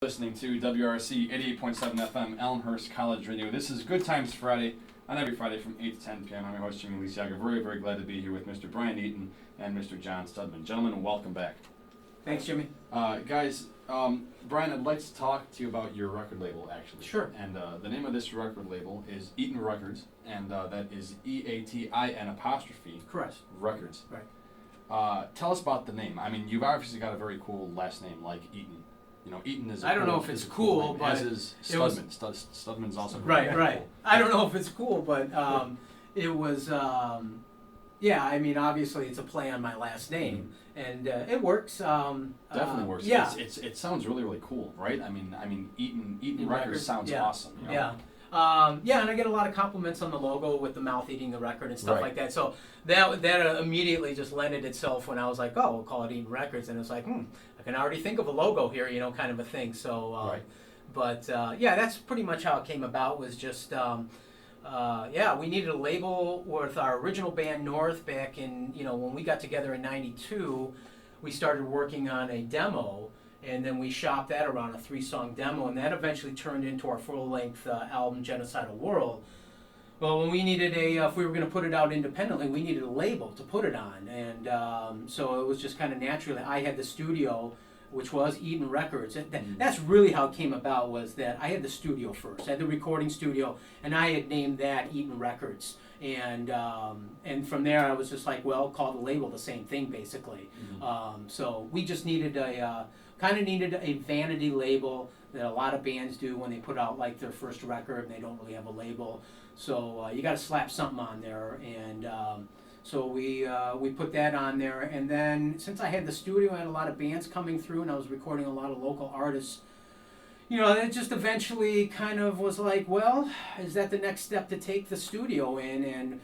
Listening to WRC 88.7 FM, Elmhurst College Radio. This is Good Times Friday, on every Friday from 8 to 10 p.m. I'm your host, Jimmy Lisiaga. Very, very glad to be here with Mr. Brian Eaton and Mr. John Studman. Gentlemen, welcome back. Thanks, Jimmy. Guys, Brian, I'd like to talk to you about your record label, actually. Sure. And the name of this record label is Eaton Records, and that is E-A-T-I-N apostrophe. Correct. Records. Right. Tell us about the name. I mean, you've obviously got a very cool last name, like Eaton. You know, Eaton is. I don't know if it's cool, but as is Studman. Studman's also right. Cool. I don't know if it's cool, but it was. Yeah, I mean, obviously, it's a play on my last name, and it works. Definitely works. Yeah, it sounds really, really cool, right? I mean, Eaton Records sounds awesome. You know? Yeah. Yeah, and I get a lot of compliments on the logo with the mouth eating the record and stuff like that. So that immediately just lended itself when I was like, oh, we'll call it Eaton Records, and it was like, I can already think of a logo here, you know, kind of a thing. So, but yeah, that's pretty much how it came about. Was just we needed a label with our original band North back in, you know, when we got together in '92. We started working on a demo. And then we shopped that around a 3-song demo, and that eventually turned into our full-length album, Genocidal World. Well, when we needed if we were going to put it out independently, we needed a label to put it on. And so it was just kind of naturally, I had the studio, which was Eaton Records. That's really how it came about, was that I had the studio first. I had the recording studio, and I had named that Eaton Records. And from there, I was just like, well, call the label the same thing, basically. So we just needed needed a vanity label that a lot of bands do when they put out like their first record and they don't really have a label. So you got to slap something on there, and so we put that on there. And then since I had the studio, I had a lot of bands coming through, and I was recording a lot of local artists. You know, it just eventually kind of was like, well, is that the next step to take the studio in, and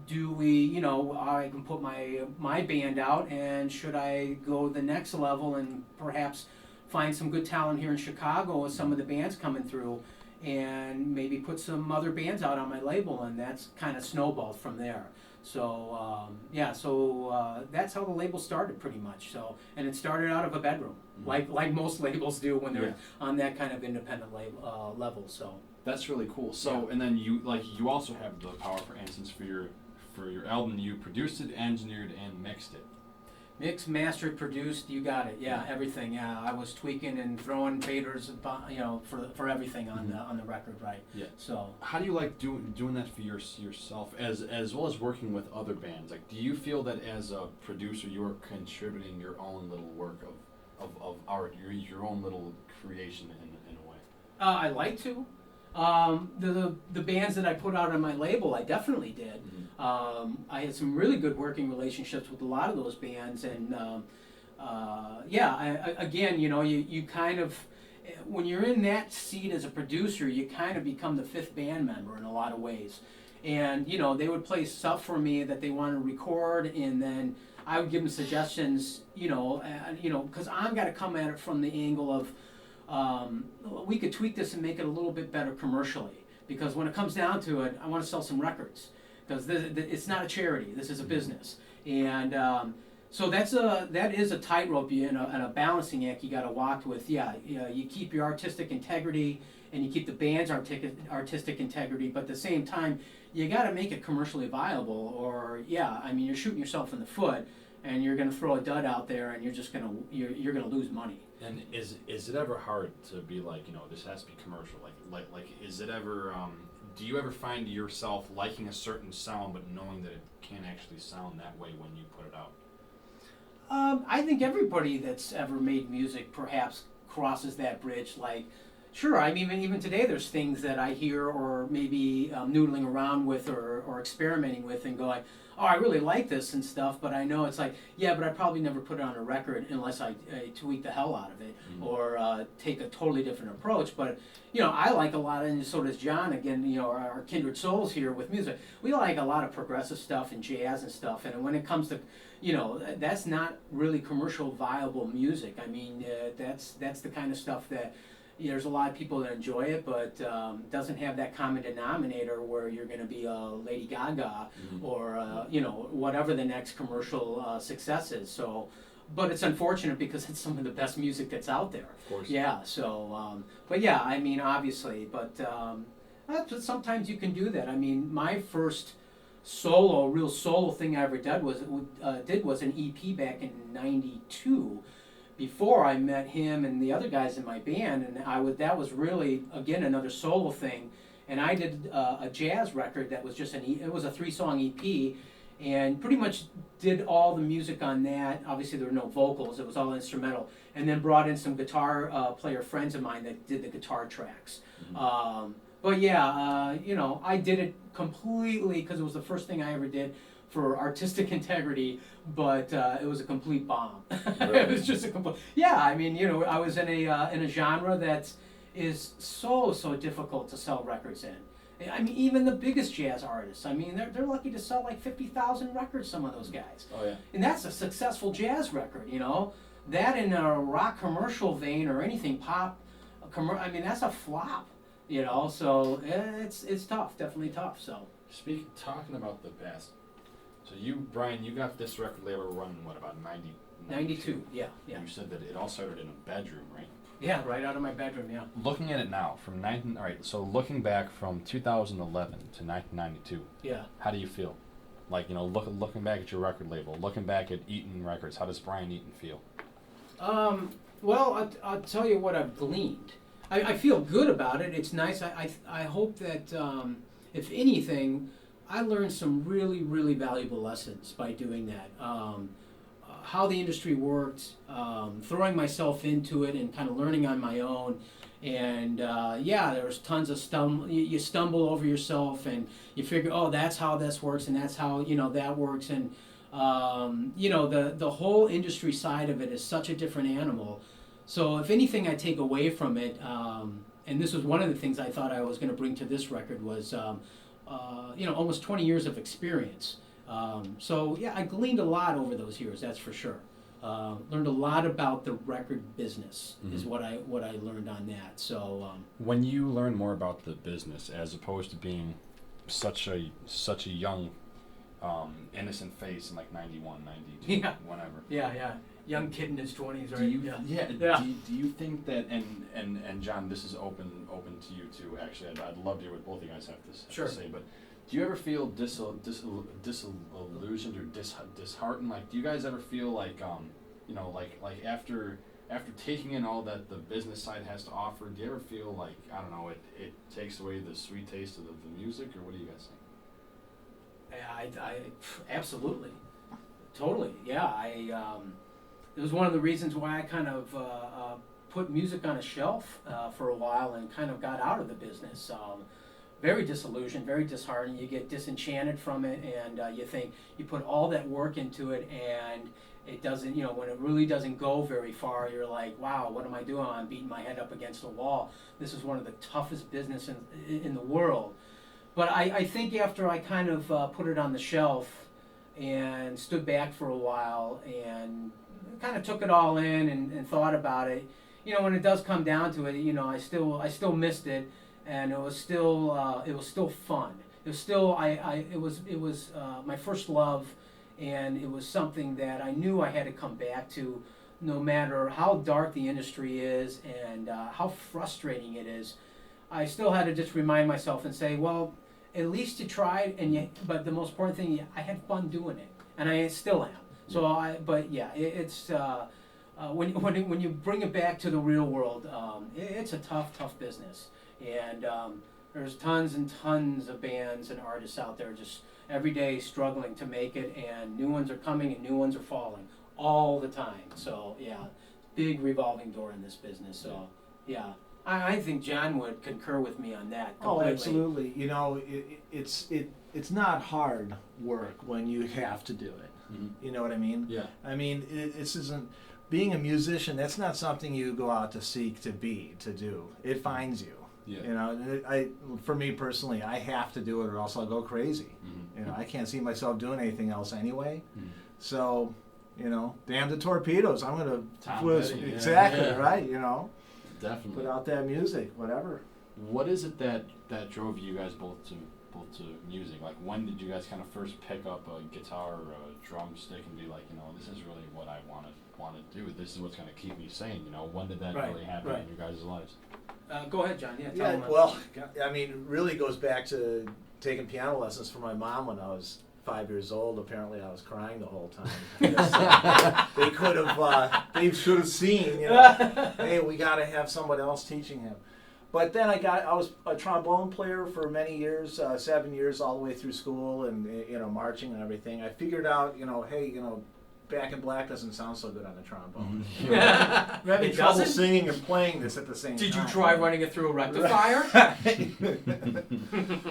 do we, you know, I can put my band out, and should I go the next level and perhaps find some good talent here in Chicago with some of the bands coming through, and maybe put some other bands out on my label, and that's kind of snowballed from there. So that's how the label started, pretty much. So, and it started out of a bedroom, like most labels do when they're on that kind of independent level. So that's really cool. So and then you also have the power, for instance, for your album. You produced it, engineered, and mixed it. Mixed, mastered, produced, you got it. Yeah, everything. Yeah, I was tweaking and throwing faders, you know, for everything on the record, right? Yeah. So how do you like doing that for yourself, as well as working with other bands? Like, do you feel that as a producer you are contributing your own little work of art, your own little creation in a way? I like to. The bands that I put out on my label, I definitely did. I had some really good working relationships with a lot of those bands, and again, you know, you kind of, when you're in that seat as a producer, you kind of become the fifth band member in a lot of ways. And you know, they would play stuff for me that they wanted to record, and then I would give them suggestions, you know, because I've got to come at it from the angle of, we could tweak this and make it a little bit better commercially, because when it comes down to it, I want to sell some records, because it's not a charity, this is a business. And so that is a tightrope and a balancing act you got to walk with. You keep your artistic integrity, and you keep the band's artistic integrity, but at the same time you got to make it commercially viable, or you're shooting yourself in the foot, and you're going to throw a dud out there, and you're going to lose money. And is it ever hard to be like, you know, this has to be commercial? Like is it ever? Do you ever find yourself liking a certain sound, but knowing that it can't actually sound that way when you put it out? I think everybody that's ever made music perhaps crosses that bridge. Like, sure, I mean, even today there's things that I hear, or maybe noodling around with, or experimenting with, and going, oh, I really like this and stuff, but I know it's like, yeah, but I probably never put it on a record unless I tweak the hell out of it, or take a totally different approach. But, you know, I like a lot, and so does John, again, you know, our kindred souls here with music. We like a lot of progressive stuff and jazz and stuff, and when it comes to, you know, that's not really commercial viable music. I mean, that's the kind of stuff that, there's a lot of people that enjoy it, but doesn't have that common denominator where you're going to be a Lady Gaga or you know, whatever the next commercial success is. So but it's unfortunate because it's some of the best music that's out there. Of course. Yeah. So, but yeah, I mean, obviously, but sometimes you can do that. I mean, my first real solo thing I ever did was an EP back in '92. Before I met him and the other guys in my band, and that was really again another solo thing, and I did a jazz record that was just it was a 3-song EP, and pretty much did all the music on that. Obviously there were no vocals; it was all instrumental, and then brought in some guitar player friends of mine that did the guitar tracks. Mm-hmm. But yeah, I did it completely because it was the first thing I ever did for artistic integrity, but it was a complete bomb. Really? It was just a complete. Yeah, I mean, I was in a genre that is so difficult to sell records in. I mean, even the biggest jazz artists. I mean, they're lucky to sell like 50,000 records. Some of those guys. Oh yeah. And that's a successful jazz record. That in a rock commercial vein or anything pop, I mean, that's a flop. So it's tough, definitely tough. So. Talking about the past. So Brian, you got this record label running, about 92, yeah. You said that it all started in a bedroom, right? Yeah, right out of my bedroom, yeah. Looking at it now, so looking back from 2011 to 1992, yeah. How do you feel? Like, looking back at your record label, looking back at Eaton Records, how does Brian Eaton feel? Well, I'll tell you what I've gleaned. I feel good about it. It's nice. I hope that, if anything, I learned some really, really valuable lessons by doing that. How the industry worked, throwing myself into it and kind of learning on my own. And there's tons of you stumble over yourself and you figure, oh, that's how this works and that's how, that works. And, the whole industry side of it is such a different animal. So if anything I take away from it, and this was one of the things I thought I was going to bring to this record was, almost 20 years of experience. I gleaned a lot over those years, that's for sure. Learned a lot about the record business, mm-hmm. is what I learned on that. So when you learn more about the business, as opposed to being such a young, innocent face in like 91, 92, whatever. Yeah. Young kid in his 20s, right? Do you think that, and John, this is open to you too, actually. I'd love to hear what both of you guys have to say, but do you ever feel disillusioned or disheartened? Like, do you guys ever feel like, like after taking in all that the business side has to offer, do you ever feel like, I don't know, it takes away the sweet taste of the music, or what do you guys think? I absolutely, totally, yeah. It was one of the reasons why I kind of put music on a shelf for a while and kind of got out of the business. Very disillusioned, very disheartened. You get disenchanted from it, and you think you put all that work into it, and it doesn't. When it really doesn't go very far, you're like, wow, what am I doing? I'm beating my head up against a wall. This is one of the toughest business in the world. But I think after I kind of put it on the shelf and stood back for a while and kind of took it all in and thought about it, when it does come down to it, I still missed it. And it was still fun. It was still it was my first love, and it was something that I knew I had to come back to, no matter how dark the industry is and how frustrating it is. I still had to just remind myself and say, well, at least you tried, but the most important thing, I had fun doing it, and I still am. So it's when you bring it back to the real world, it's a tough business. And there's tons and tons of bands and artists out there just every day struggling to make it, and new ones are coming and new ones are falling all the time. So big revolving door in this business. So I think John would concur with me on that completely. Oh, absolutely. It's not hard work when you have to do it. Mm-hmm. You know what I mean? Yeah. I mean, this isn't, being a musician, that's not something you go out to seek to do. It finds you. Yeah. For me personally, I have to do it or else I'll go crazy. Mm-hmm. I can't see myself doing anything else anyway. Mm-hmm. So, damn the torpedoes. I'm going to exactly right. Definitely put out that music, whatever. What is it that drove you guys both people to music? Like, when did you guys kind of first pick up a guitar or a drumstick and be like, you know, this is really what I want to do. This is what's going to keep me sane. You know, when did that really happen in your guys' lives? Go ahead, John. Yeah. Yeah, well, I mean, it really goes back to taking piano lessons from my mom when I was 5 years old. Apparently, I was crying the whole time. They could have, they should have seen, you know, hey, we got to have someone else teaching him. But then I was a trombone player for many years, 7 years, all the way through school and, you know, marching and everything. I figured out, you know, hey, you know, Back in Black doesn't sound so good on the trombone. Mm-hmm. You're having trouble singing and playing this at the same time. Did you try running it through a rectifier?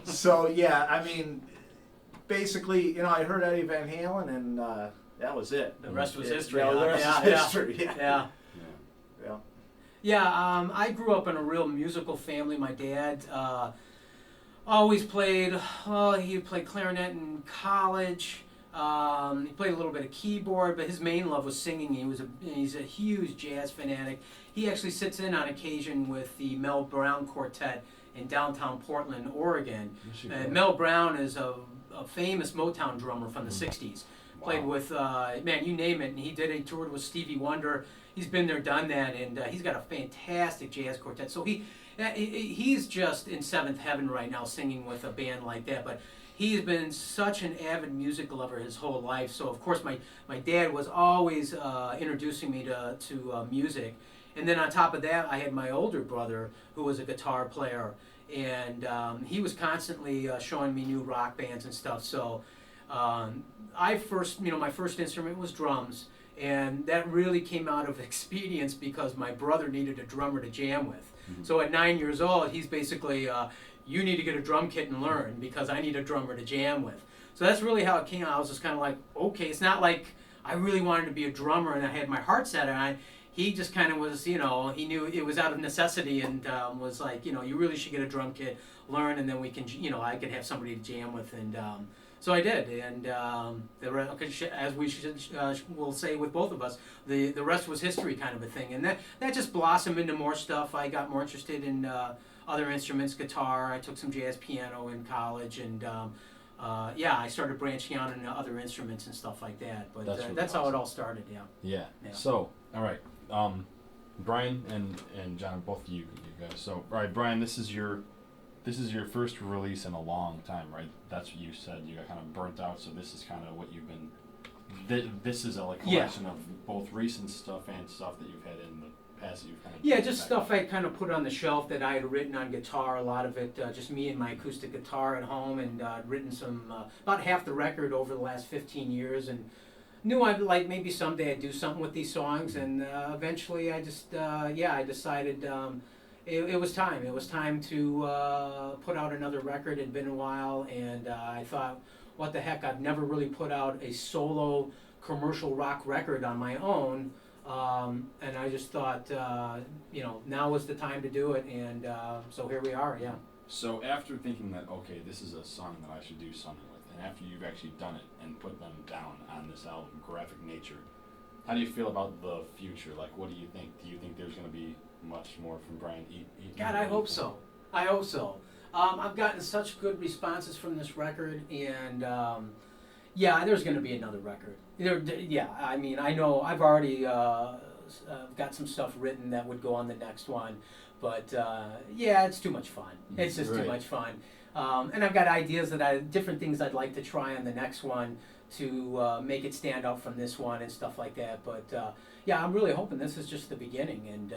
So, yeah, I mean, basically, you know, I heard Eddie Van Halen and that was it. The rest was history. Yeah, the rest is history. Yeah. Yeah, I grew up in a real musical family. My dad always played, he played clarinet in college. He played a little bit of keyboard, but his main love was singing. He's a huge jazz fanatic. He actually sits in on occasion with the Mel Brown Quartet in downtown Portland, Oregon. And Mel Brown is a famous Motown drummer from the 60s. Played with, man, you name it. And he toured with Stevie Wonder. He's been there, done that, and he's got a fantastic jazz quartet. So he's just in seventh heaven right now singing with a band like that. But he's been such an avid music lover his whole life. So, of course, my dad was always introducing me to music. And then on top of that, I had my older brother who was a guitar player. And he was constantly showing me new rock bands and stuff. So my first instrument was drums. And that really came out of expedience because my brother needed a drummer to jam with. Mm-hmm. So at 9 years old, he's basically, you need to get a drum kit and learn because I need a drummer to jam with. So that's really how it came out. I was just kind of like, okay, it's not like I really wanted to be a drummer and I had my heart set on it. He just kind of was, you know, he knew it was out of necessity and was like, you know, you really should get a drum kit, learn, and then we can, you know, I could have somebody to jam with. And so I did, and as we will say with both of us, the rest was history kind of a thing. And that just blossomed into more stuff. I got more interested in other instruments, guitar. I took some jazz piano in college, and I started branching out into other instruments and stuff like that. But that's how it all started, Yeah. So, all right, Brian and John, both of you guys. So, all right, Brian, this is your first release in a long time, right? That's what you said. You got kind of burnt out, so this is kind of what you've been. This is a collection of both recent stuff and stuff that you've had in the past that you've kind of. Yeah, just stuff I kind of put on the shelf that I had written on guitar. A lot of it, just me and my acoustic guitar at home, and written some about half the record over the last 15 years, and knew I'd like maybe someday I'd do something with these songs, and eventually I just I decided. It was time. It was time to put out another record. It had been a while, and I thought, what the heck, I've never really put out a solo commercial rock record on my own, and I just thought, now was the time to do it, and so here we are, yeah. So after thinking that, okay, this is a song that I should do something with, and after you've actually done it and put them down on this album, Graphic Nature, how do you feel about the future? Like, what do you think? Do you think there's going to be much more from Brian Eaton? God, I hope so. I've gotten such good responses from this record, and there's going to be another record. I mean, I know I've already got some stuff written that would go on the next one, but it's too much fun. It's just too much fun, and I've got ideas different things I'd like to try on the next one to make it stand out from this one and stuff like that. But I'm really hoping this is just the beginning, and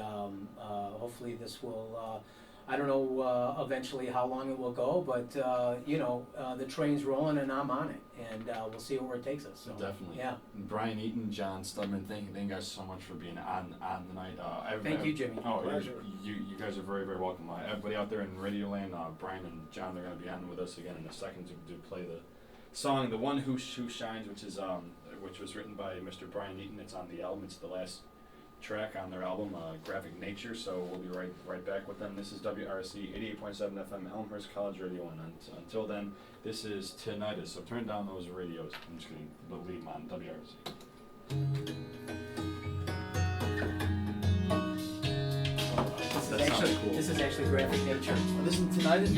hopefully this will, I don't know eventually how long it will go, but the train's rolling and I'm on it, and we'll see where it takes us. So, definitely. Yeah. Brian Eaton, John Stubman, thank you guys so much for being on the night. Thank you, Jimmy. Oh, you guys are very, very welcome. Everybody out there in Radio Land, Brian and John, they're going to be on with us again in a second to play the song, The One Who Shines, which was written by Mr. Brian Eaton. It's on the album. It's the last track on their album, Graphic Nature. So we'll be right back with them. This is WRC 88.7 FM, Elmhurst College Radio, and until then, this is Tinnitus. So turn down those radios. I'm just kidding, but leave them on WRC. This is actually Graphic Nature. Listen, Tinnitus.